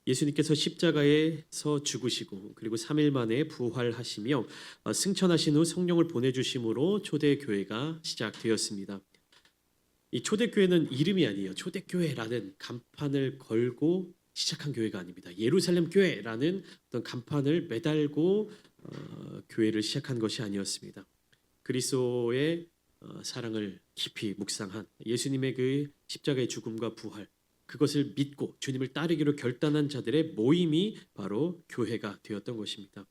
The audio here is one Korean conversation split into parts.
예수님께서 십자가에서 죽으시고 그리고 3일 만에 부활하시며 승천하신 후 성령을 보내주심으로 초대교회가 시작되었습니다. 이 초대교회는 이름이 아니에요. 초대교회라는 간판을 걸고 시작한 교회가 아닙니다. 예루살렘 교회라는 어떤 간판을 매달고 교회를 시작한 것이 아니었습니다. 그리스도의 사랑을 깊이 묵상한 예수님의 그 십자가의 죽음과 부활, 그것을 믿고 주님을 따르기로 결단한 자들의 모임이 바로 교회가 되었던 것입니다.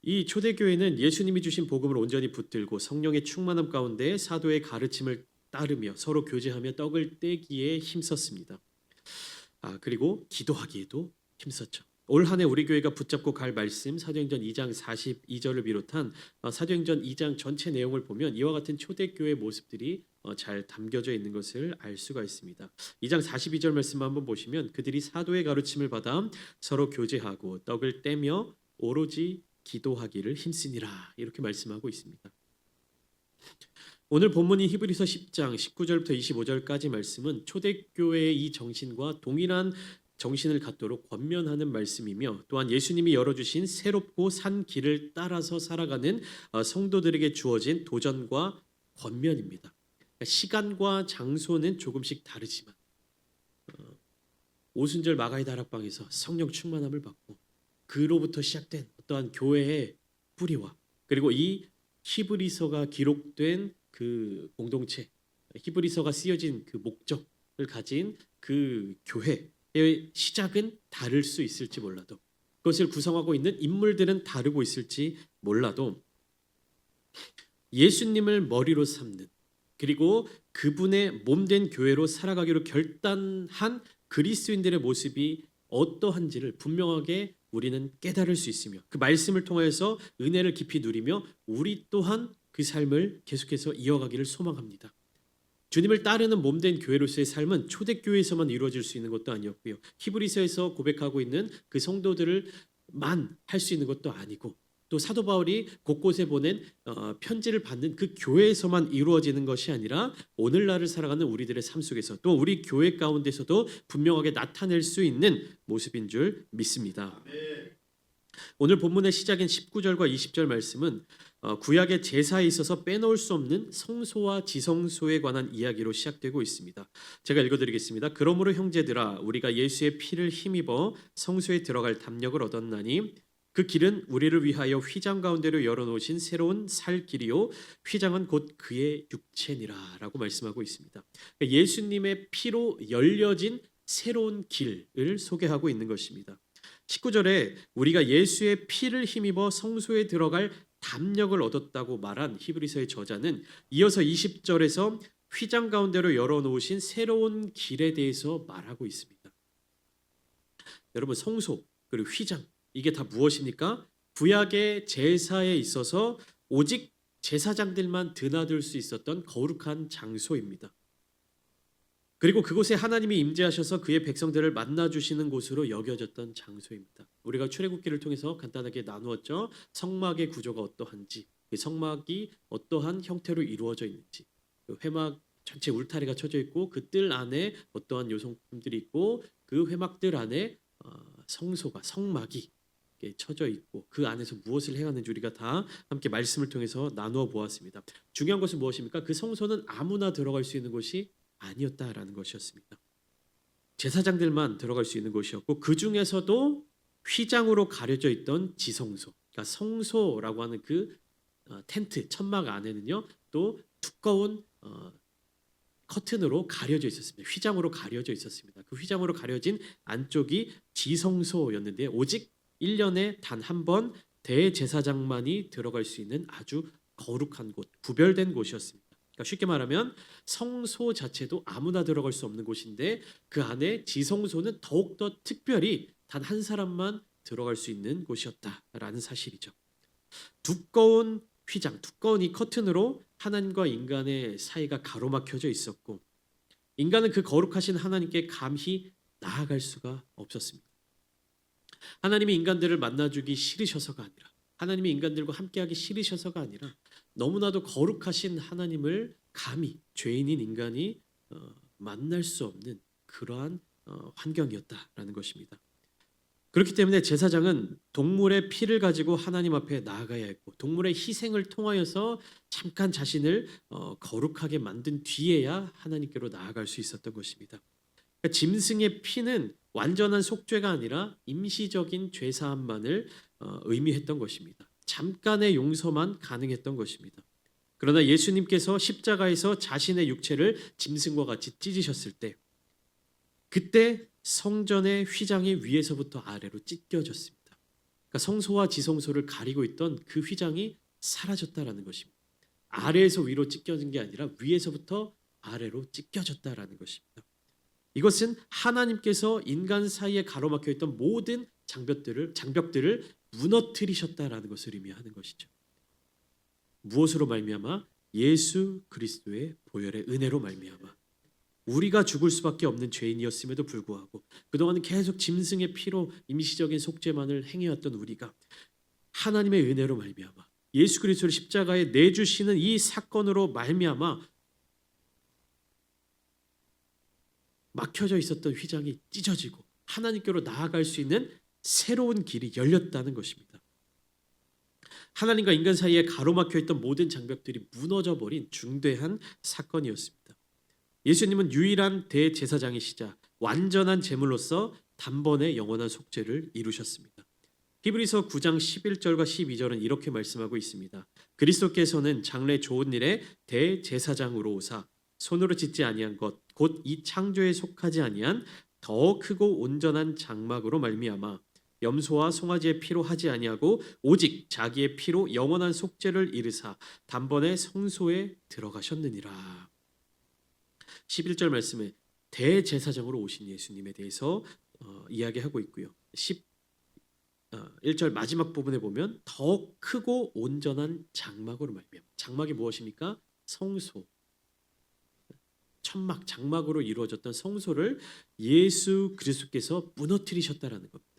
이 초대교회는 예수님이 주신 복음을 온전히 붙들고 성령의 충만함 가운데 사도의 가르침을 따르며 서로 교제하며 떡을 떼기에 힘썼습니다. 그리고 기도하기에도 힘썼죠. 올 한 해 우리 교회가 붙잡고 갈 말씀 사도행전 2장 42절을 비롯한 사도행전 2장 전체 내용을 보면 이와 같은 초대교회 모습들이 잘 담겨져 있는 것을 알 수가 있습니다. 2장 42절 말씀 한번 보시면 그들이 사도의 가르침을 받아 서로 교제하고 떡을 떼며 오로지 기도하기를 힘쓰니라 이렇게 말씀하고 있습니다. 오늘 본문인 히브리서 10장 19절부터 25절까지 말씀은 초대교회의 이 정신과 동일한 정신을 갖도록 권면하는 말씀이며 또한 예수님이 열어주신 새롭고 산 길을 따라서 살아가는 성도들에게 주어진 도전과 권면입니다. 시간과 장소는 조금씩 다르지만 오순절 마가의 다락방에서 성령 충만함을 받고 그로부터 시작된 어떠한 교회의 뿌리와 그리고 이 히브리서가 기록된 그 공동체, 히브리서가 쓰여진 그 목적을 가진 그 교회의 시작은 다를 수 있을지 몰라도 그것을 구성하고 있는 인물들은 다르고 있을지 몰라도 예수님을 머리로 삼는 그리고 그분의 몸된 교회로 살아가기로 결단한 그리스도인들의 모습이 어떠한지를 분명하게 우리는 깨달을 수 있으며 그 말씀을 통해서 은혜를 깊이 누리며 우리 또한 그 삶을 계속해서 이어가기를 소망합니다. 주님을 따르는 몸된 교회로서의 삶은 초대교회에서만 이루어질 수 있는 것도 아니었고요. 히브리서에서 고백하고 있는 그 성도들을만 할 수 있는 것도 아니고 또 사도 바울이 곳곳에 보낸 편지를 받는 그 교회에서만 이루어지는 것이 아니라 오늘날을 살아가는 우리들의 삶 속에서 또 우리 교회 가운데서도 분명하게 나타낼 수 있는 모습인 줄 믿습니다. 오늘 본문의 시작인 19절과 20절 말씀은 구약의 제사에 있어서 빼놓을 수 없는 성소와 지성소에 관한 이야기로 시작되고 있습니다. 제가 읽어드리겠습니다. 그러므로 형제들아 우리가 예수의 피를 힘입어 성소에 들어갈 담력을 얻었나니 그 길은 우리를 위하여 휘장 가운데로 열어놓으신 새로운 살 길이요 휘장은 곧 그의 육체니라 라고 말씀하고 있습니다. 예수님의 피로 열려진 새로운 길을 소개하고 있는 것입니다. 19절에 우리가 예수의 피를 힘입어 성소에 들어갈 담력을 얻었다고 말한 히브리서의 저자는 이어서 20절에서 휘장 가운데로 열어놓으신 새로운 길에 대해서 말하고 있습니다. 여러분 성소 그리고 휘장 이게 다 무엇입니까? 구약의 제사에 있어서 오직 제사장들만 드나들 수 있었던 거룩한 장소입니다. 그리고 그곳에 하나님이 임재하셔서 그의 백성들을 만나주시는 곳으로 여겨졌던 장소입니다. 우리가 출애굽기를 통해서 간단하게 나누었죠. 성막의 구조가 어떠한지, 성막이 어떠한 형태로 이루어져 있는지, 그 회막 전체 울타리가 쳐져 있고 그 뜰 안에 어떠한 요성품들이 있고 그 회막들 안에 성소가 성막이 쳐져 있고 그 안에서 무엇을 행하는지 우리가 다 함께 말씀을 통해서 나누어 보았습니다. 중요한 것은 무엇입니까? 그 성소는 아무나 들어갈 수 있는 곳이 아니었다라는 것이었습니다. 제사장들만 들어갈 수 있는 곳이었고 그 중에서도 휘장으로 가려져 있던 지성소, 그러니까 성소라고 하는 그 텐트 천막 안에는요 또 두꺼운 커튼으로 가려져 있었습니다. 휘장으로 가려져 있었습니다. 그 휘장으로 가려진 안쪽이 지성소였는데 오직 1년에 단 한 번 대제사장만이 들어갈 수 있는 아주 거룩한 곳, 구별된 곳이었습니다. 그러니까 쉽게 말하면 성소 자체도 아무나 들어갈 수 없는 곳인데 그 안에 지성소는 더욱더 특별히 단 한 사람만 들어갈 수 있는 곳이었다라는 사실이죠. 두꺼운 휘장, 두꺼운 이 커튼으로 하나님과 인간의 사이가 가로막혀져 있었고 인간은 그 거룩하신 하나님께 감히 나아갈 수가 없었습니다. 하나님이 인간들을 만나주기 싫으셔서가 아니라 하나님이 인간들과 함께하기 싫으셔서가 아니라 너무나도 거룩하신 하나님을 감히 죄인인 인간이 만날 수 없는 그러한 환경이었다라는 것입니다. 그렇기 때문에 제사장은 동물의 피를 가지고 하나님 앞에 나아가야 했고 동물의 희생을 통하여서 잠깐 자신을 거룩하게 만든 뒤에야 하나님께로 나아갈 수 있었던 것입니다. 그러니까 짐승의 피는 완전한 속죄가 아니라 임시적인 죄사함만을 의미했던 것입니다. 잠깐의 용서만 가능했던 것입니다. 그러나 예수님께서 십자가에서 자신의 육체를 짐승과 같이 찢으셨을 때 그때 성전의 휘장이 위에서부터 아래로 찢겨졌습니다. 그러니까 성소와 지성소를 가리고 있던 그 휘장이 사라졌다라는 것입니다. 아래에서 위로 찢겨진 게 아니라 위에서부터 아래로 찢겨졌다라는 것입니다. 이것은 하나님께서 인간 사이에 가로막혀 있던 모든 장벽들을 무너뜨리셨다라는 것을 의미하는 것이죠. 무엇으로 말미암아? 예수 그리스도의 보혈의 은혜로 말미암아. 우리가 죽을 수밖에 없는 죄인이었음에도 불구하고 그동안 계속 짐승의 피로 임시적인 속죄만을 행해왔던 우리가 하나님의 은혜로 말미암아 예수 그리스도를 십자가에 내주시는 이 사건으로 말미암아 막혀져 있었던 휘장이 찢어지고 하나님께로 나아갈 수 있는 새로운 길이 열렸다는 것입니다. 하나님과 인간 사이에 가로막혀 있던 모든 장벽들이 무너져 버린 중대한 사건이었습니다. 예수님은 유일한 대제사장이시자 완전한 제물로서 단번에 영원한 속죄를 이루셨습니다. 히브리서 9장 11절과 12절은 이렇게 말씀하고 있습니다. 그리스도께서는 장래 좋은 일에 대제사장으로 오사 손으로 짓지 아니한 것 곧 이 창조에 속하지 아니한 더 크고 온전한 장막으로 말미암아 염소와 송아지의 피로 하지 아니하고 오직 자기의 피로 영원한 속죄를 이르사 단번에 성소에 들어가셨느니라. 11절 말씀에 대제사장으로 오신 예수님에 대해서 이야기하고 있고요. 11절 마지막 부분에 보면 더 크고 온전한 장막으로 말미암아. 장막이 무엇입니까? 성소. 천막, 장막으로 이루어졌던 성소를 예수 그리스도께서 무너뜨리셨다라는 겁니다.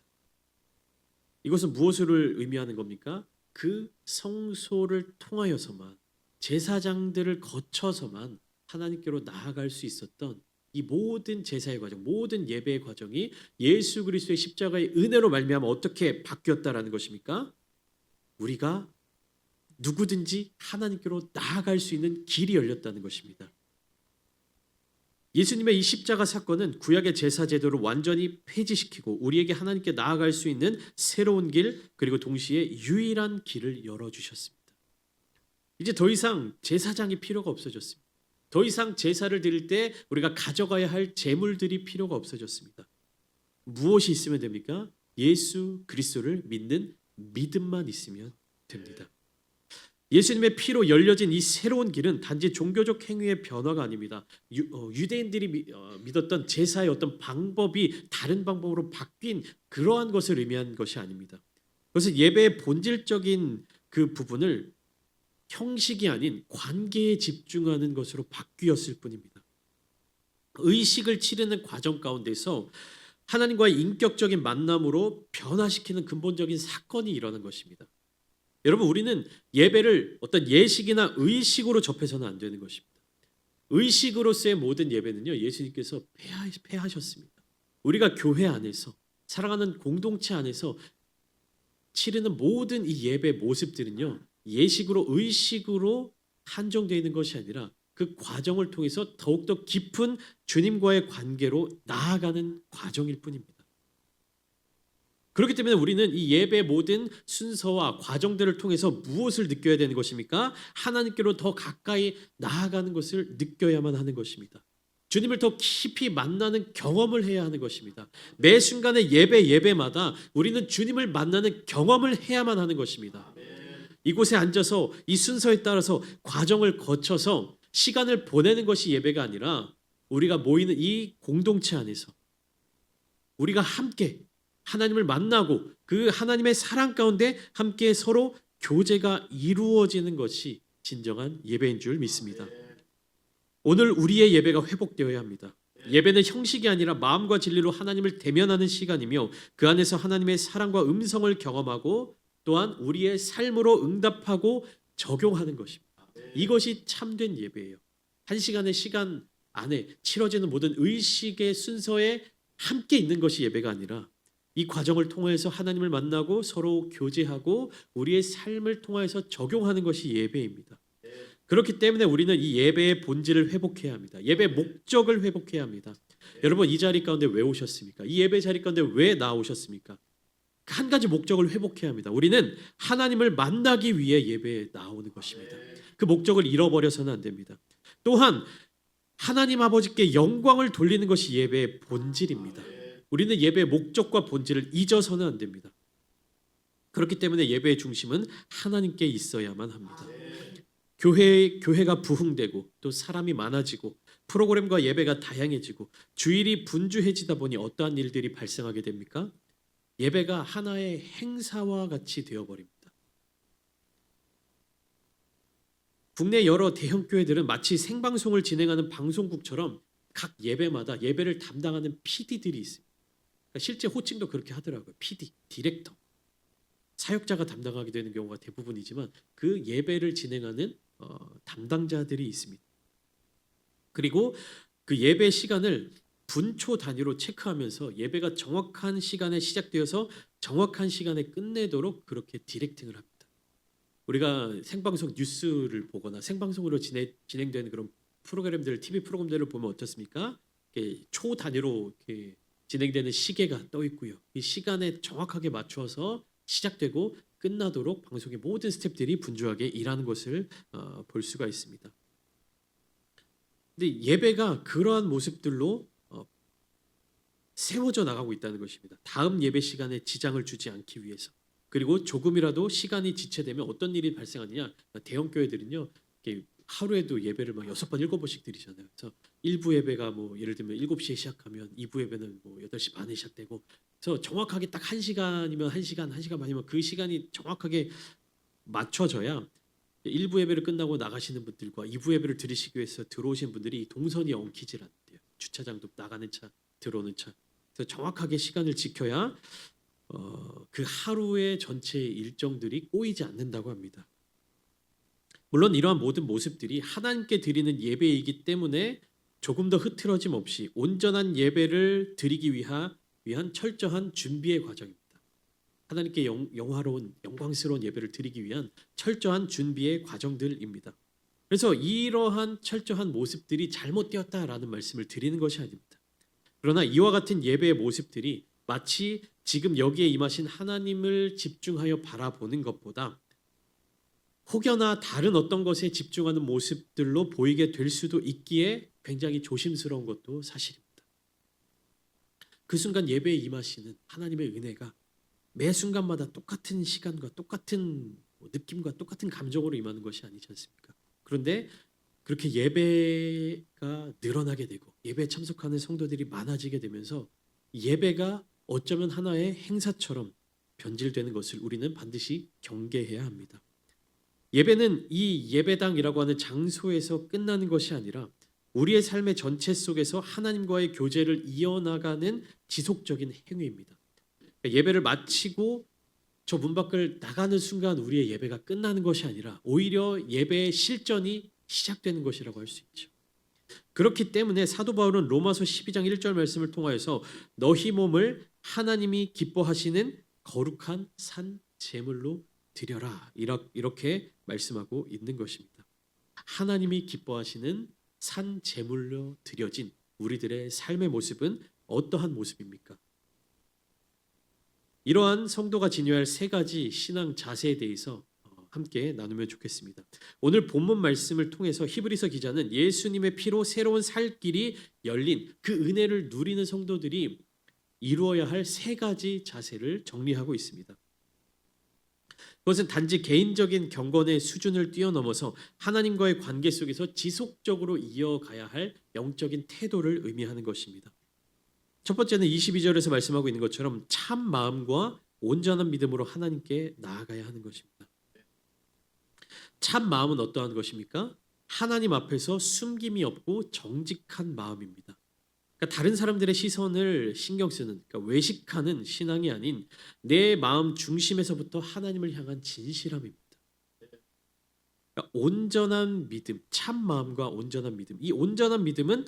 이것은 무엇을 의미하는 겁니까? 그 성소를 통하여서만 제사장들을 거쳐서만 하나님께로 나아갈 수 있었던 이 모든 제사의 과정, 모든 예배의 과정이 예수 그리스도의 십자가의 은혜로 말미암아 어떻게 바뀌었다라는 것입니까? 우리가 누구든지 하나님께로 나아갈 수 있는 길이 열렸다는 것입니다. 예수님의 이 십자가 사건은 구약의 제사 제도를 완전히 폐지시키고 우리에게 하나님께 나아갈 수 있는 새로운 길 그리고 동시에 유일한 길을 열어주셨습니다. 이제 더 이상 제사장이 필요가 없어졌습니다. 더 이상 제사를 드릴 때 우리가 가져가야 할 제물들이 필요가 없어졌습니다. 무엇이 있으면 됩니까? 예수 그리스도를 믿는 믿음만 있으면 됩니다. 예수님의 피로 열려진 이 새로운 길은 단지 종교적 행위의 변화가 아닙니다. 유대인들이 믿었던 제사의 어떤 방법이 다른 방법으로 바뀐 그러한 것을 의미한 것이 아닙니다. 그것은 예배의 본질적인 그 부분을 형식이 아닌 관계에 집중하는 것으로 바뀌었을 뿐입니다. 의식을 치르는 과정 가운데서 하나님과의 인격적인 만남으로 변화시키는 근본적인 사건이 일어난 것입니다. 여러분, 우리는 예배를 어떤 예식이나 의식으로 접해서는 안 되는 것입니다. 의식으로서의 모든 예배는요, 예수님께서 폐하셨습니다. 우리가 교회 안에서 살아가는 공동체 안에서 치르는 모든 이 예배 모습들은요, 예식으로 의식으로 한정되어 있는 것이 아니라 그 과정을 통해서 더욱더 깊은 주님과의 관계로 나아가는 과정일 뿐입니다. 그렇기 때문에 우리는 이 예배 모든 순서와 과정들을 통해서 무엇을 느껴야 되는 것입니까? 하나님께로 더 가까이 나아가는 것을 느껴야만 하는 것입니다. 주님을 더 깊이 만나는 경험을 해야 하는 것입니다. 매 순간의 예배마다 우리는 주님을 만나는 경험을 해야만 하는 것입니다. 이곳에 앉아서 이 순서에 따라서 과정을 거쳐서 시간을 보내는 것이 예배가 아니라 우리가 모이는 이 공동체 안에서 우리가 함께 하나님을 만나고 그 하나님의 사랑 가운데 함께 서로 교제가 이루어지는 것이 진정한 예배인 줄 믿습니다. 오늘 우리의 예배가 회복되어야 합니다. 예배는 형식이 아니라 마음과 진리로 하나님을 대면하는 시간이며 그 안에서 하나님의 사랑과 음성을 경험하고 또한 우리의 삶으로 응답하고 적용하는 것입니다. 이것이 참된 예배예요. 한 시간의 시간 안에 치러지는 모든 의식의 순서에 함께 있는 것이 예배가 아니라 이 과정을 통해서 하나님을 만나고 서로 교제하고 우리의 삶을 통해서 적용하는 것이 예배입니다. 그렇기 때문에 우리는 이 예배의 본질을 회복해야 합니다. 예배의 목적을 회복해야 합니다. 여러분 이 자리 가운데 왜 오셨습니까? 이 예배 자리 가운데 왜 나오셨습니까? 한 가지 목적을 회복해야 합니다. 우리는 하나님을 만나기 위해 예배에 나오는 것입니다. 그 목적을 잃어버려서는 안 됩니다. 또한 하나님 아버지께 영광을 돌리는 것이 예배의 본질입니다. 우리는 예배의 목적과 본질을 잊어서는 안 됩니다. 그렇기 때문에 예배의 중심은 하나님께 있어야만 합니다. 교회가 부흥되고 또 사람이 많아지고 프로그램과 예배가 다양해지고 주일이 분주해지다 보니 어떠한 일들이 발생하게 됩니까? 예배가 하나의 행사와 같이 되어버립니다. 국내 여러 대형 교회들은 마치 생방송을 진행하는 방송국처럼 각 예배마다 예배를 담당하는 PD들이 있습니다. 그러니까 실제 호칭도 그렇게 하더라고요. PD, 디렉터. 사역자가 담당하게 되는 경우가 대부분이지만 그 예배를 진행하는 담당자들이 있습니다. 그리고 그 예배 시간을 분초 단위로 체크하면서 예배가 정확한 시간에 시작되어서 정확한 시간에 끝내도록 그렇게 디렉팅을 합니다. 우리가 생방송 뉴스를 보거나 생방송으로 진행되는 그런 프로그램들, TV 프로그램들을 보면 어떻습니까? 초 단위로 이렇게 진행되는 시계가 떠 있고요. 이 시간에 정확하게 맞춰서 시작되고 끝나도록 방송의 모든 스태프들이 분주하게 일하는 것을 볼 수가 있습니다. 근데 예배가 그러한 모습들로 세워져 나가고 있다는 것입니다. 다음 예배 시간에 지장을 주지 않기 위해서. 그리고 조금이라도 시간이 지체되면 어떤 일이 발생하느냐? 대형 교회들은요, 하루에도 예배를 막 6번, 7번씩 드리잖아요. 그래서 1부 예배가 뭐 예를 들면 7시에 시작하면 2부 예배는 뭐 8시 반에 시작되고, 그래서 정확하게 딱 1시간이면 1시간, 1시간 반이면 그 시간이 정확하게 맞춰져야 1부 예배를 끝나고 나가시는 분들과 2부 예배를 들으시기 위해서 들어오신 분들이 동선이 엉키질 않대요. 주차장도 나가는 차, 들어오는 차. 그래서 정확하게 시간을 지켜야 그 하루의 전체 일정들이 꼬이지 않는다고 합니다. 물론 이러한 모든 모습들이 하나님께 드리는 예배이기 때문에 조금 더 흐트러짐 없이 온전한 예배를 드리기 위한 철저한 준비의 과정입니다. 하나님께 영화로운 영광스러운 예배를 드리기 위한 철저한 준비의 과정들입니다. 그래서 이러한 철저한 모습들이 잘못되었다라는 말씀을 드리는 것이 아닙니다. 그러나 이와 같은 예배의 모습들이 마치 지금 여기에 임하신 하나님을 집중하여 바라보는 것보다 혹여나 다른 어떤 것에 집중하는 모습들로 보이게 될 수도 있기에 굉장히 조심스러운 것도 사실입니다. 그 순간 예배에 임하시는 하나님의 은혜가 매 순간마다 똑같은 시간과 똑같은 느낌과 똑같은 감정으로 임하는 것이 아니지 않습니까? 그런데 그렇게 예배가 늘어나게 되고 예배에 참석하는 성도들이 많아지게 되면서 예배가 어쩌면 하나의 행사처럼 변질되는 것을 우리는 반드시 경계해야 합니다. 예배는 이 예배당이라고 하는 장소에서 끝나는 것이 아니라 우리의 삶의 전체 속에서 하나님과의 교제를 이어나가는 지속적인 행위입니다. 예배를 마치고 저 문 밖을 나가는 순간 우리의 예배가 끝나는 것이 아니라 오히려 예배의 실전이 시작되는 것이라고 할 수 있죠. 그렇기 때문에 사도 바울은 로마서 12장 1절 말씀을 통하여서 너희 몸을 하나님이 기뻐하시는 거룩한 산 제물로 드려라 이렇게 말씀하고 있는 것입니다. 하나님이 기뻐하시는 산 제물로 드려진 우리들의 삶의 모습은 어떠한 모습입니까? 이러한 성도가 지녀야 할 세 가지 신앙 자세에 대해서 함께 나누면 좋겠습니다. 오늘 본문 말씀을 통해서 히브리서 기자는 예수님의 피로 새로운 살 길이 열린 그 은혜를 누리는 성도들이 이루어야 할 세 가지 자세를 정리하고 있습니다. 그것은 단지 개인적인 경건의 수준을 뛰어넘어서 하나님과의 관계 속에서 지속적으로 이어가야 할 영적인 태도를 의미하는 것입니다. 첫 번째는 22절에서 말씀하고 있는 것처럼 참 마음과 온전한 믿음으로 하나님께 나아가야 하는 것입니다. 참 마음은 어떠한 것입니까? 하나님 앞에서 숨김이 없고 정직한 마음입니다. 그러니까 다른 사람들의 시선을 신경 쓰는, 그러니까 외식하는 신앙이 아닌 내 마음 중심에서부터 하나님을 향한 진실함입니다. 그러니까 온전한 믿음, 참 마음과 온전한 믿음. 이 온전한 믿음은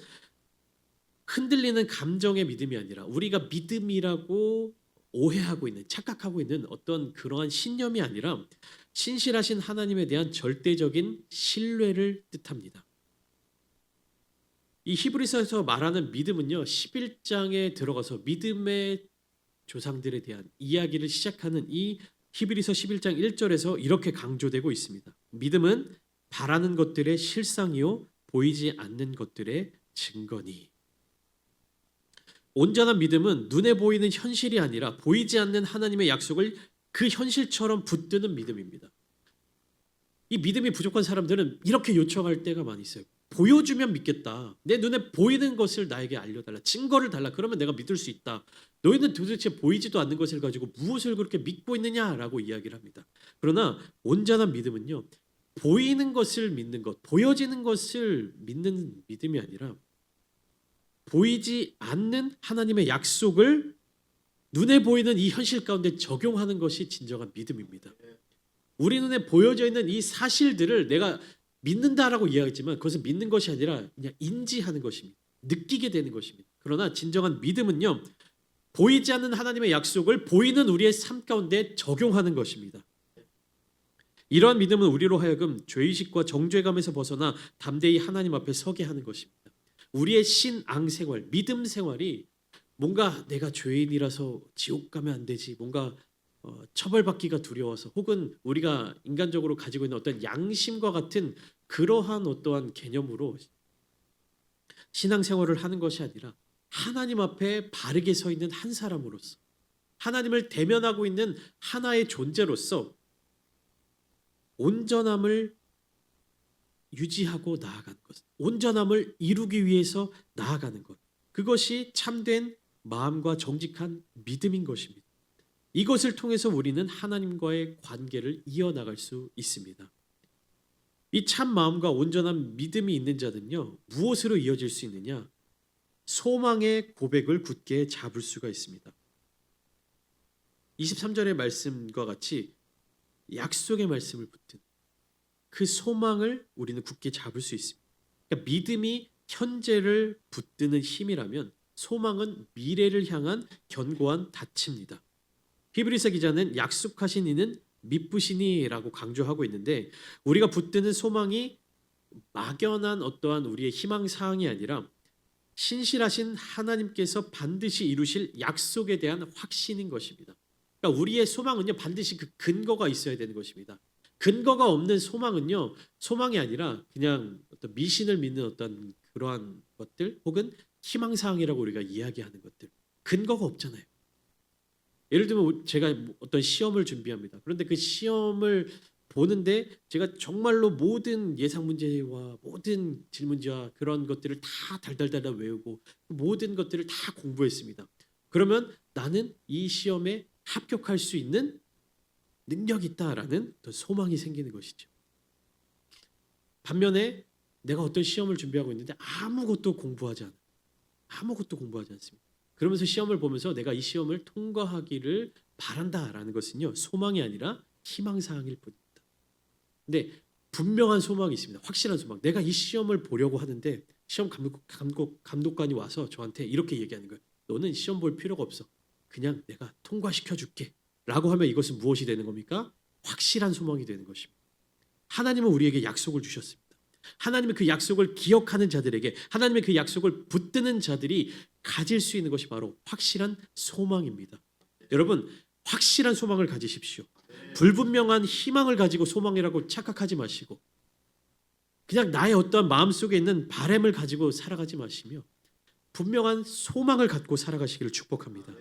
흔들리는 감정의 믿음이 아니라 우리가 믿음이라고 오해하고 있는, 착각하고 있는 어떤 그러한 신념이 아니라 신실하신 하나님에 대한 절대적인 신뢰를 뜻합니다. 이 히브리서에서 말하는 믿음은요, 11장에 들어가서 믿음의 조상들에 대한 이야기를 시작하는 이 히브리서 11장 1절에서 이렇게 강조되고 있습니다. 믿음은 바라는 것들의 실상이요 보이지 않는 것들의 증거니. 온전한 믿음은 눈에 보이는 현실이 아니라 보이지 않는 하나님의 약속을 그 현실처럼 붙드는 믿음입니다. 이 믿음이 부족한 사람들은 이렇게 요청할 때가 많이 있어요. 보여주면 믿겠다. 내 눈에 보이는 것을 나에게 알려달라. 증거를 달라. 그러면 내가 믿을 수 있다. 너희는 도대체 보이지도 않는 것을 가지고 무엇을 그렇게 믿고 있느냐라고 이야기를 합니다. 그러나 온전한 믿음은요, 보이는 것을 믿는 것, 보여지는 것을 믿는 믿음이 아니라 보이지 않는 하나님의 약속을 눈에 보이는 이 현실 가운데 적용하는 것이 진정한 믿음입니다. 우리 눈에 보여져 있는 이 사실들을 내가 믿는다라고 이야기했지만 그것은 믿는 것이 아니라 그냥 인지하는 것입니다. 느끼게 되는 것입니다. 그러나 진정한 믿음은요, 보이지 않는 하나님의 약속을 보이는 우리의 삶 가운데 적용하는 것입니다. 이러한 믿음은 우리로 하여금 죄의식과 정죄감에서 벗어나 담대히 하나님 앞에 서게 하는 것입니다. 우리의 신앙 생활, 믿음 생활이 뭔가 내가 죄인이라서 지옥 가면 안 되지, 뭔가 처벌받기가 두려워서, 혹은 우리가 인간적으로 가지고 있는 어떤 양심과 같은 그러한 어떠한 개념으로 신앙생활을 하는 것이 아니라 하나님 앞에 바르게 서 있는 한 사람으로서, 하나님을 대면하고 있는 하나의 존재로서 온전함을 유지하고 나아가는 것, 온전함을 이루기 위해서 나아가는 것, 그것이 참된 마음과 정직한 믿음인 것입니다. 이것을 통해서 우리는 하나님과의 관계를 이어나갈 수 있습니다. 이 참 마음과 온전한 믿음이 있는 자는요, 무엇으로 이어질 수 있느냐? 소망의 고백을 굳게 잡을 수가 있습니다. 23절의 말씀과 같이 약속의 말씀을 붙든 그 소망을 우리는 굳게 잡을 수 있습니다. 그러니까 믿음이 현재를 붙드는 힘이라면 소망은 미래를 향한 견고한 닻입니다. 히브리서 기자는 약속하신 이는 미쁘시니라고 강조하고 있는데, 우리가 붙드는 소망이 막연한 어떠한 우리의 희망 사항이 아니라 신실하신 하나님께서 반드시 이루실 약속에 대한 확신인 것입니다. 그러니까 우리의 소망은요, 반드시 그 근거가 있어야 되는 것입니다. 근거가 없는 소망은요, 소망이 아니라 그냥 어떤 미신을 믿는 어떤 그러한 것들, 혹은 희망 사항이라고 우리가 이야기하는 것들, 근거가 없잖아요. 예를 들면 제가 어떤 시험을 준비합니다. 그런데 그 시험을 보는데 제가 정말로 모든 예상 문제와 모든 질문지와 그런 것들을 다 달달달 외우고 모든 것들을 다 공부했습니다. 그러면 나는 이 시험에 합격할 수 있는 능력이 있다라는 소망이 생기는 것이죠. 반면에 내가 어떤 시험을 준비하고 있는데 아무것도 공부하지 않습니다. 그러면서 시험을 보면서 내가 이 시험을 통과하기를 바란다라는 것은요, 소망이 아니라 희망사항일 뿐입니다. 근데 분명한 소망이 있습니다. 확실한 소망. 내가 이 시험을 보려고 하는데 시험 감독관이 와서 저한테 이렇게 얘기하는 거예요. 너는 시험 볼 필요가 없어. 그냥 내가 통과시켜줄게 라고 하면 이것은 무엇이 되는 겁니까? 확실한 소망이 되는 것입니다. 하나님은 우리에게 약속을 주셨습니다. 하나님의 그 약속을 기억하는 자들에게, 하나님의 그 약속을 붙드는 자들이 가질 수 있는 것이 바로 확실한 소망입니다. 여러분, 확실한 소망을 가지십시오. 불분명한 희망을 가지고 소망이라고 착각하지 마시고, 그냥 나의 어떠한 마음속에 있는 바람을 가지고 살아가지 마시며 분명한 소망을 갖고 살아가시기를 축복합니다.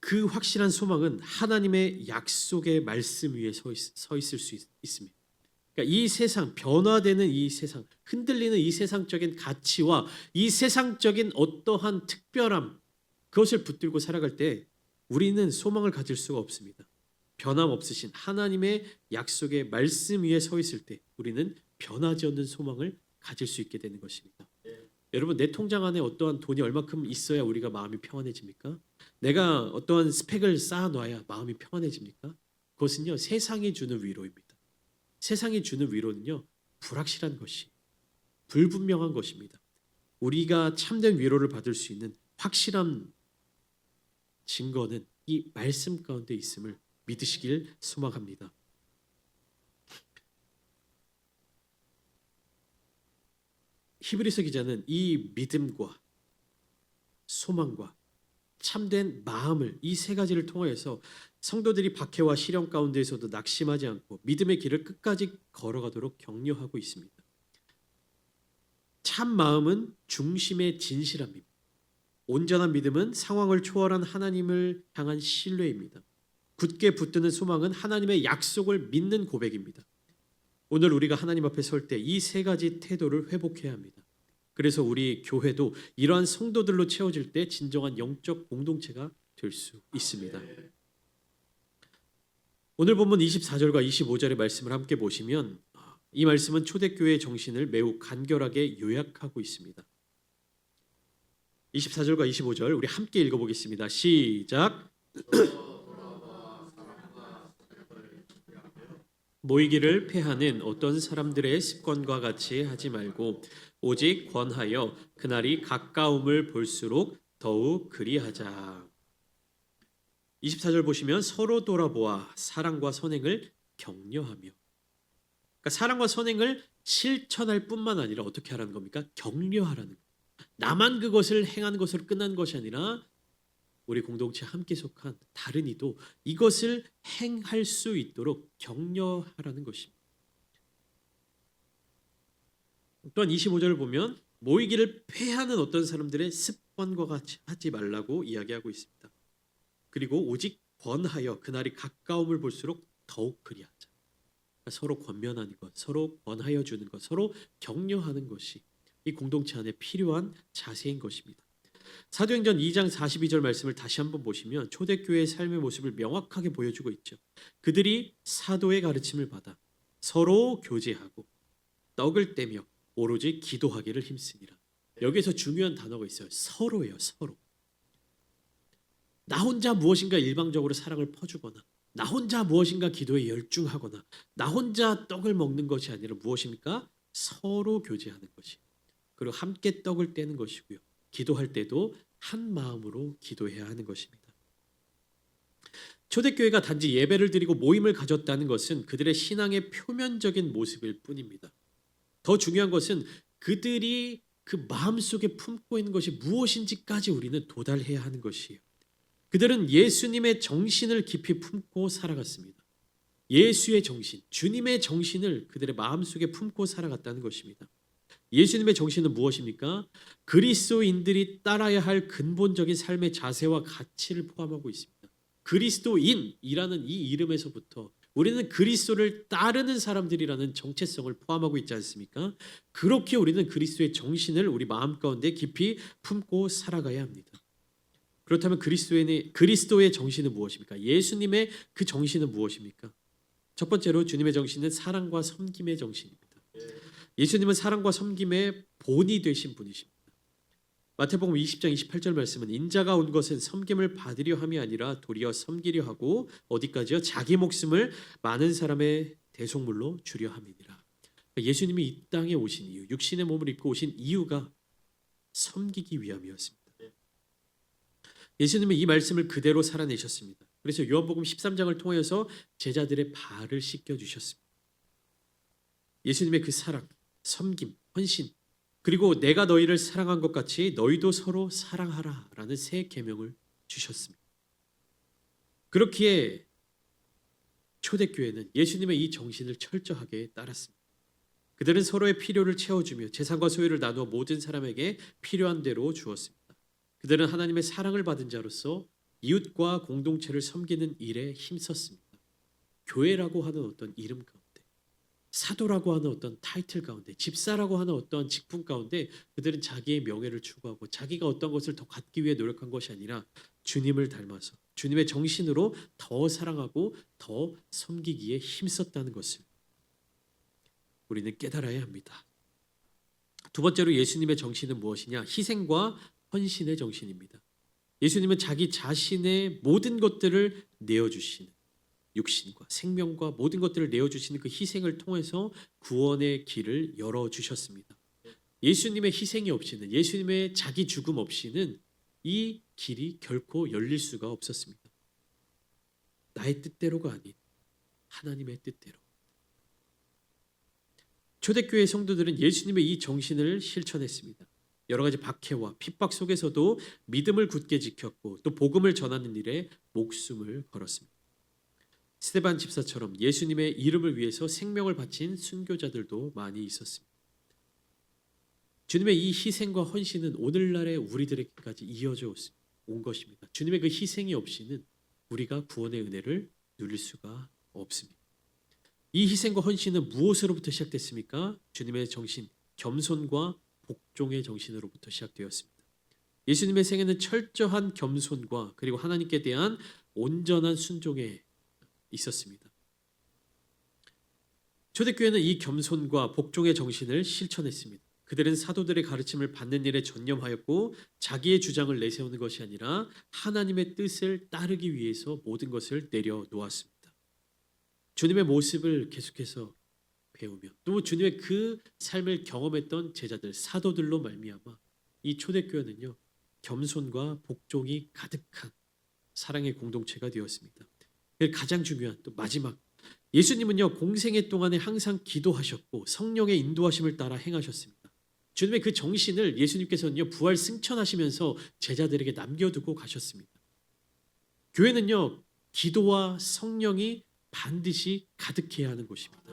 그 확실한 소망은 하나님의 약속의 말씀 위에 서 있을 수 있습니다. 그러니까 이 세상, 변화되는 이 세상, 흔들리는 이 세상적인 가치와 이 세상적인 어떠한 특별함, 그것을 붙들고 살아갈 때 우리는 소망을 가질 수가 없습니다. 변함없으신 하나님의 약속의 말씀 위에 서 있을 때 우리는 변하지 않는 소망을 가질 수 있게 되는 것입니다. 여러분, 내 통장 안에 어떠한 돈이 얼마큼 있어야 우리가 마음이 평안해집니까? 내가 어떠한 스펙을 쌓아놔야 마음이 평안해집니까? 그것은요, 세상이 주는 위로입니다. 세상이 주는 위로는요, 불확실한 것이, 불분명한 것입니다. 우리가 참된 위로를 받을 수 있는 확실한 증거는 이 말씀 가운데 있음을 믿으시길 소망합니다. 히브리서 기자는 이 믿음과 소망과 참된 마음을 이 세 가지를 통하여서 성도들이 박해와 시련 가운데에서도 낙심하지 않고 믿음의 길을 끝까지 걸어가도록 격려하고 있습니다. 참 마음은 중심의 진실함입니다. 온전한 믿음은 상황을 초월한 하나님을 향한 신뢰입니다. 굳게 붙드는 소망은 하나님의 약속을 믿는 고백입니다. 오늘 우리가 하나님 앞에 설 때 이 세 가지 태도를 회복해야 합니다. 그래서 우리 교회도 이러한 성도들로 채워질 때 진정한 영적 공동체가 될 수 있습니다. 오늘 본문 24절과 25절의 말씀을 함께 보시면 이 말씀은 초대교회의 정신을 매우 간결하게 요약하고 있습니다. 24절과 25절 우리 함께 읽어보겠습니다. 시작. 모이기를 패하는 어떤 사람들의 습관과 같이 하지 말고 오직 권하여 그날이 가까움을 볼수록 더욱 그리하자. 24절 보시면 서로 돌아보아 사랑과 선행을 격려하며, 그러니까 사랑과 선행을 실천할 뿐만 아니라 어떻게 하라는 겁니까? 격려하라는 거예요. 나만 그것을 행하는 것으로 끝난 것이 아니라 우리 공동체 함께 속한 다른 이도 이것을 행할 수 있도록 격려하라는 것입니다. 또한 25절을 보면 모이기를 패하는 어떤 사람들의 습관과 같이 하지 말라고 이야기하고 있습니다. 그리고 오직 권하여 그날이 가까움을 볼수록 더욱 그리하자. 그러니까 서로 권면하는 것, 서로 권하여 주는 것, 서로 격려하는 것이 이 공동체 안에 필요한 자세인 것입니다. 사도행전 2장 42절 말씀을 다시 한번 보시면 초대교회의 삶의 모습을 명확하게 보여주고 있죠. 그들이 사도의 가르침을 받아 서로 교제하고 떡을 떼며 오로지 기도하기를 힘쓰니라. 여기에서 중요한 단어가 있어요. 서로예요. 서로. 나 혼자 무엇인가 일방적으로 사랑을 퍼주거나 나 혼자 무엇인가 기도에 열중하거나 나 혼자 떡을 먹는 것이 아니라 무엇입니까? 서로 교제하는 것이. 그리고 함께 떡을 떼는 것이고요. 기도할 때도 한 마음으로 기도해야 하는 것입니다. 초대교회가 단지 예배를 드리고 모임을 가졌다는 것은 그들의 신앙의 표면적인 모습일 뿐입니다. 더 중요한 것은 그들이 그 마음속에 품고 있는 것이 무엇인지까지 우리는 도달해야 하는 것이에요. 그들은 예수님의 정신을 깊이 품고 살아갔습니다. 예수의 정신, 주님의 정신을 그들의 마음속에 품고 살아갔다는 것입니다. 예수님의 정신은 무엇입니까? 그리스도인들이 따라야 할 근본적인 삶의 자세와 가치를 포함하고 있습니다. 그리스도인이라는 이 이름에서부터 우리는 그리스도를 따르는 사람들이라는 정체성을 포함하고 있지 않습니까? 그렇게 우리는 그리스도의 정신을 우리 마음 가운데 깊이 품고 살아가야 합니다. 그렇다면 그리스도의 정신은 무엇입니까? 예수님의 그 정신은 무엇입니까? 첫 번째로 주님의 정신은 사랑과 섬김의 정신입니다. 예수님은 사랑과 섬김의 본이 되신 분이십니다. 마태복음 20장 28절 말씀은 인자가 온 것은 섬김을 받으려 함이 아니라 도리어 섬기려 하고 어디까지요? 자기 목숨을 많은 사람의 대속물로 주려 함이니라. 예수님이 이 땅에 오신 이유, 육신의 몸을 입고 오신 이유가 섬기기 위함이었습니다. 예수님은 이 말씀을 그대로 살아내셨습니다. 그래서 요한복음 13장을 통해서 제자들의 발을 씻겨 주셨습니다. 예수님의 그 사랑, 섬김, 헌신, 그리고 내가 너희를 사랑한 것 같이 너희도 서로 사랑하라라는 새 계명을 주셨습니다. 그렇기에 초대교회는 예수님의 이 정신을 철저하게 따랐습니다. 그들은 서로의 필요를 채워주며 재산과 소유를 나누어 모든 사람에게 필요한 대로 주었습니다. 그들은 하나님의 사랑을 받은 자로서 이웃과 공동체를 섬기는 일에 힘썼습니다. 교회라고 하는 어떤 이름 가운데, 사도라고 하는 어떤 타이틀 가운데, 집사라고 하는 어떤 직분 가운데 그들은 자기의 명예를 추구하고 자기가 어떤 것을 더 갖기 위해 노력한 것이 아니라 주님을 닮아서 주님의 정신으로 더 사랑하고 더 섬기기에 힘썼다는 것을 우리는 깨달아야 합니다. 두 번째로 예수님의 정신은 무엇이냐? 희생과 헌신의 정신입니다. 예수님은 자기 자신의 모든 것들을 내어주시는, 육신과 생명과 모든 것들을 내어주시는 그 희생을 통해서 구원의 길을 열어주셨습니다. 예수님의 희생이 없이는, 예수님의 자기 죽음 없이는 이 길이 결코 열릴 수가 없었습니다. 나의 뜻대로가 아닌 하나님의 뜻대로. 초대교회 성도들은 예수님의 이 정신을 실천했습니다. 여러 가지 박해와 핍박 속에서도 믿음을 굳게 지켰고 또 복음을 전하는 일에 목숨을 걸었습니다. 스데반 집사처럼 예수님의 이름을 위해서 생명을 바친 순교자들도 많이 있었습니다. 주님의 이 희생과 헌신은 오늘날의 우리들에게까지 이어져 온 것입니다. 주님의 그 희생이 없이는 우리가 구원의 은혜를 누릴 수가 없습니다. 이 희생과 헌신은 무엇으로부터 시작됐습니까? 주님의 정신, 겸손과 복종의 정신으로부터 시작되었습니다. 예수님의 생애는 철저한 겸손과 그리고 하나님께 대한 온전한 순종에 있었습니다. 초대교회는 이 겸손과 복종의 정신을 실천했습니다. 그들은 사도들의 가르침을 받는 일에 전념하였고 자기의 주장을 내세우는 것이 아니라 하나님의 뜻을 따르기 위해서 모든 것을 내려놓았습니다. 주님의 모습을 계속해서 배우며 또 주님의 그 삶을 경험했던 제자들, 사도들로 말미암아 이 초대교회는요, 겸손과 복종이 가득한 사랑의 공동체가 되었습니다. 가장 중요한 또 마지막, 예수님은요 공생애 동안에 항상 기도하셨고 성령의 인도하심을 따라 행하셨습니다. 주님의 그 정신을 예수님께서는요 부활 승천하시면서 제자들에게 남겨두고 가셨습니다. 교회는요 기도와 성령이 반드시 가득해야 하는 곳입니다.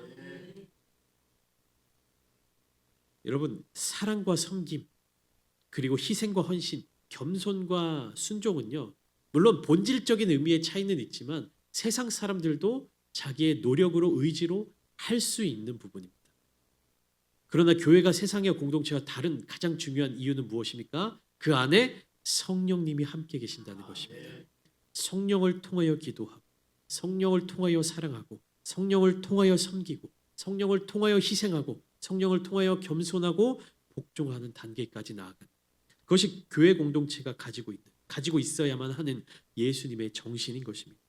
여러분, 사랑과 섬김 그리고 희생과 헌신, 겸손과 순종은요 물론 본질적인 의미의 차이는 있지만 세상 사람들도 자기의 노력으로 의지로 할 수 있는 부분입니다. 그러나 교회가 세상의 공동체와 다른 가장 중요한 이유는 무엇입니까? 그 안에 성령님이 함께 계신다는 것입니다. 성령을 통하여 기도하고 성령을 통하여 사랑하고 성령을 통하여 섬기고 성령을 통하여 희생하고 성령을 통하여 겸손하고 복종하는 단계까지 나아가는, 그것이 교회 공동체가 가지고 있어야만 하는 예수님의 정신인 것입니다.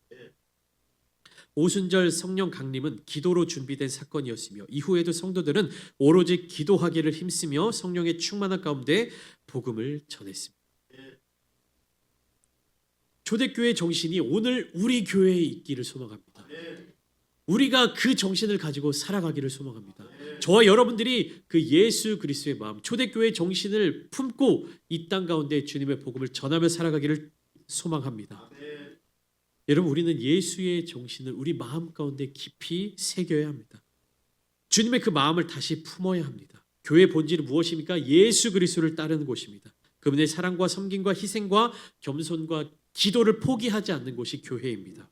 오순절 성령 강림은 기도로 준비된 사건이었으며 이후에도 성도들은 오로지 기도하기를 힘쓰며 성령의 충만한 가운데 복음을 전했습니다. 초대교회 정신이 오늘 우리 교회에 있기를 소망합니다. 우리가 그 정신을 가지고 살아가기를 소망합니다. 저와 여러분들이 그 예수 그리스도의 마음, 초대교회 정신을 품고 이 땅 가운데 주님의 복음을 전하며 살아가기를 소망합니다. 여러분, 우리는 예수의 정신을 우리 마음 가운데 깊이 새겨야 합니다. 주님의 그 마음을 다시 품어야 합니다. 교회의 본질은 무엇입니까? 예수 그리스도를 따르는 곳입니다. 그분의 사랑과 섬김과 희생과 겸손과 기도를 포기하지 않는 곳이 교회입니다.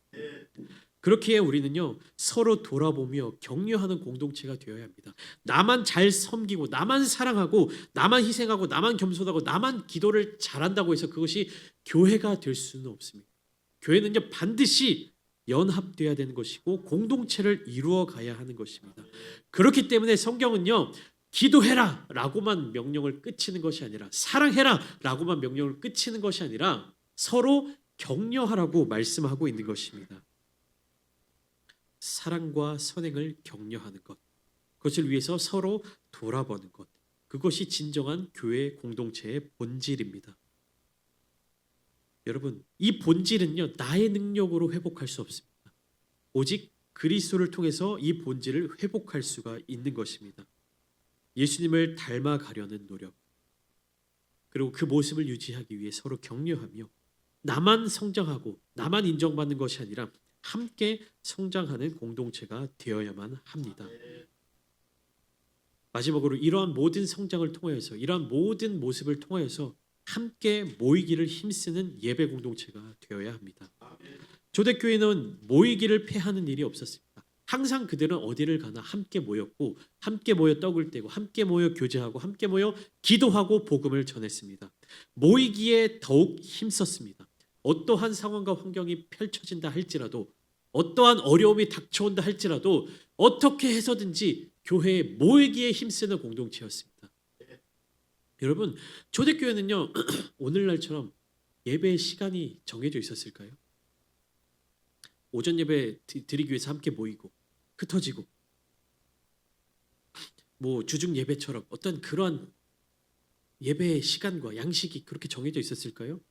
그렇기에 우리는요 서로 돌아보며 격려하는 공동체가 되어야 합니다. 나만 잘 섬기고 나만 사랑하고 나만 희생하고 나만 겸손하고 나만 기도를 잘한다고 해서 그것이 교회가 될 수는 없습니다. 교회는요 반드시 연합돼야 되는 것이고 공동체를 이루어 가야 하는 것입니다. 그렇기 때문에 성경은요 기도해라 라고만 명령을 끝이는 것이 아니라 사랑해라 라고만 명령을 끝이는 것이 아니라 서로 격려하라고 말씀하고 있는 것입니다. 사랑과 선행을 격려하는 것, 그것을 위해서 서로 돌아보는 것, 그것이 진정한 교회 공동체의 본질입니다. 여러분, 이 본질은요 나의 능력으로 회복할 수 없습니다. 오직 그리스도를 통해서 이 본질을 회복할 수가 있는 것입니다. 예수님을 닮아가려는 노력, 그리고 그 모습을 유지하기 위해 서로 격려하며 나만 성장하고 나만 인정받는 것이 아니라 함께 성장하는 공동체가 되어야만 합니다. 마지막으로 이러한 모든 성장을 통하여서, 이러한 모든 모습을 통하여서 함께 모이기를 힘쓰는 예배 공동체가 되어야 합니다. 초대교회는 모이기를 패하는 일이 없었습니다. 항상 그들은 어디를 가나 함께 모였고 함께 모여 떡을 떼고 함께 모여 교제하고 함께 모여 기도하고 복음을 전했습니다. 모이기에 더욱 힘썼습니다. 어떠한 상황과 환경이 펼쳐진다 할지라도, 어떠한 어려움이 닥쳐온다 할지라도 어떻게 해서든지 교회에 모이기에 힘쓰는 공동체였습니다. 여러분, 초대교회는요 오늘날처럼 예배의 시간이 정해져 있었을까요? 오전 예배 드리기 위해서 함께 모이고 흩어지고, 뭐 주중 예배처럼 어떤 그러한 예배의 시간과 양식이 그렇게 정해져 있었을까요?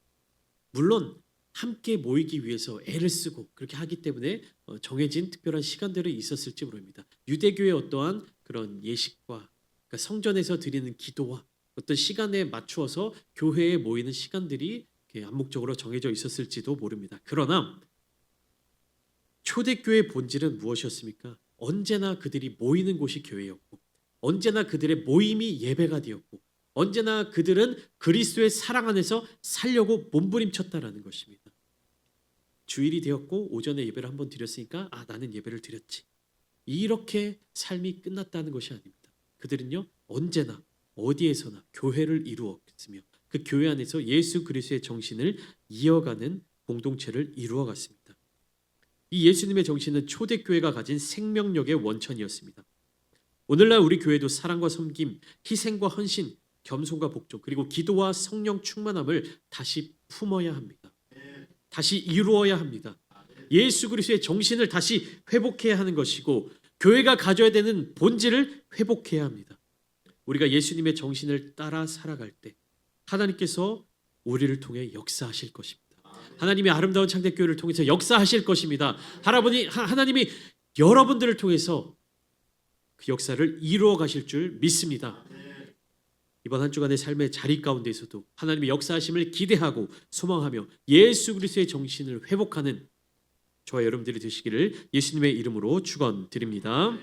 물론 함께 모이기 위해서 애를 쓰고 그렇게 하기 때문에 정해진 특별한 시간들이 있었을지 모릅니다. 유대교의 어떠한 그런 예식과 그러니까 성전에서 드리는 기도와 어떤 시간에 맞추어서 교회에 모이는 시간들이 이렇게 암묵적으로 정해져 있었을지도 모릅니다. 그러나 초대교회의 본질은 무엇이었습니까? 언제나 그들이 모이는 곳이 교회였고 언제나 그들의 모임이 예배가 되었고 언제나 그들은 그리스도의 사랑 안에서 살려고 몸부림쳤다라는 것입니다. 주일이 되었고 오전에 예배를 한번 드렸으니까 나는 예배를 드렸지. 이렇게 삶이 끝났다는 것이 아닙니다. 그들은요 언제나 어디에서나 교회를 이루었으며 그 교회 안에서 예수 그리스도의 정신을 이어가는 공동체를 이루어갔습니다. 이 예수님의 정신은 초대교회가 가진 생명력의 원천이었습니다. 오늘날 우리 교회도 사랑과 섬김, 희생과 헌신, 겸손과 복종, 그리고 기도와 성령 충만함을 다시 품어야 합니다. 다시 이루어야 합니다. 예수 그리스도의 정신을 다시 회복해야 하는 것이고 교회가 가져야 되는 본질을 회복해야 합니다. 우리가 예수님의 정신을 따라 살아갈 때 하나님께서 우리를 통해 역사하실 것입니다. 하나님의 아름다운 창대교회를 통해서 역사하실 것입니다. 하나님이 여러분들을 통해서 그 역사를 이루어 가실 줄 믿습니다. 이번 한 주간의 삶의 자리 가운데서도 하나님의 역사하심을 기대하고 소망하며 예수 그리스도의 정신을 회복하는 저와 여러분들이 되시기를 예수님의 이름으로 축원드립니다.